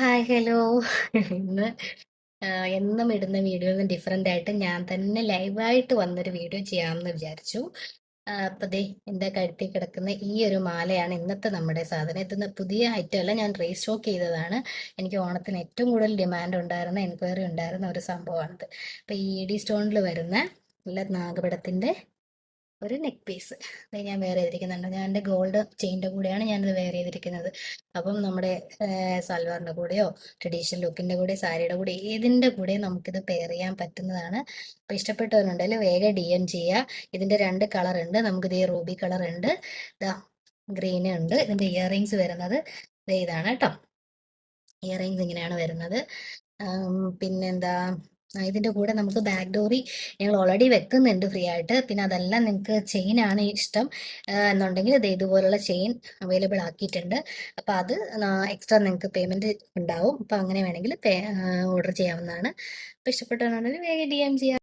Hi hello. ഇന്ന് എന്നും ഇടുന്ന വീഡിയോയിൽ നിന്ന് ഡിഫറെൻ്റ് ആയിട്ട് ഞാൻ തന്നെ ലൈവായിട്ട് വന്നൊരു വീഡിയോ ചെയ്യാമെന്ന് വിചാരിച്ചു. അപ്പോൾ ദേ എൻ്റെ കഴുത്തിൽ കിടക്കുന്ന ഈ ഒരു മാലയാണ് ഇന്നത്തെ നമ്മുടെ സാധനം. ഇതൊന്ന് പുതിയ ഐറ്റം അല്ല, ഞാൻ റീസ്റ്റോക്ക് ചെയ്തതാണ്. എനിക്ക് ഓണത്തിന് ഏറ്റവും കൂടുതൽ ഡിമാൻഡ് ഉണ്ടായിരുന്ന, എൻക്വയറി ഉണ്ടായിരുന്ന ഒരു സംഭവമാണിത്. അപ്പോൾ ഈ ഇ ഡി സ്റ്റോണിൽ വരുന്ന നല്ല നാഗപടത്തിൻ്റെ ഒരു നെക്ക് പീസ് ഞാൻ വെയർ ചെയ്തിരിക്കുന്നുണ്ട്. ഞാൻ എൻ്റെ ഗോൾഡ് ചെയിൻ്റെ കൂടെയാണ് ഞാനിത് വെയർ ചെയ്തിരിക്കുന്നത്. അപ്പം നമ്മുടെ സൽവാറിൻ്റെ കൂടെയോ ട്രഡീഷണൽ ലുക്കിൻ്റെ കൂടെ സാരിയുടെ കൂടെ ഏതിൻ്റെ കൂടെ നമുക്കിത് പെയർ ചെയ്യാൻ പറ്റുന്നതാണ്. അപ്പോൾ ഇഷ്ടപ്പെട്ടവരുണ്ടെങ്കിൽ വേഗം ഡി എം ചെയ്യുക. ഇതിൻ്റെ രണ്ട് കളർ ഉണ്ട്. നമുക്കിത് ഈ റൂബി കളർ ഉണ്ട്, ഇതാ ഗ്രീൻ ഉണ്ട്. ഇതിൻ്റെ ഇയറിങ്സ് വരുന്നത് ഇതാണ് കേട്ടോ. ഇയറിങ്സ് ഇങ്ങനെയാണ് വരുന്നത്. പിന്നെന്താ, ഇതിൻ്റെ കൂടെ നമുക്ക് ബാക്ക് ഡോറി ഞങ്ങൾ ഓൾറെഡി വെക്കുന്നുണ്ട് ഫ്രീ ആയിട്ട്. പിന്നെ അതല്ല, നിങ്ങൾക്ക് ചെയിൻ ആണ് ഇഷ്ടം എന്നുണ്ടെങ്കിൽ ഇത് ഇതുപോലുള്ള ചെയിൻ അവൈലബിൾ ആക്കിയിട്ടുണ്ട്. അപ്പോൾ അത് എക്സ്ട്രാ നിങ്ങൾക്ക് പേയ്മെൻറ്റ് ഉണ്ടാവും. അപ്പോൾ അങ്ങനെ വേണമെങ്കിൽ ഓർഡർ ചെയ്യാവുന്നതാണ്. അപ്പോൾ ഇഷ്ടപ്പെട്ടവരുണ്ടെങ്കിൽ വേഗം DM ചെയ്യാം.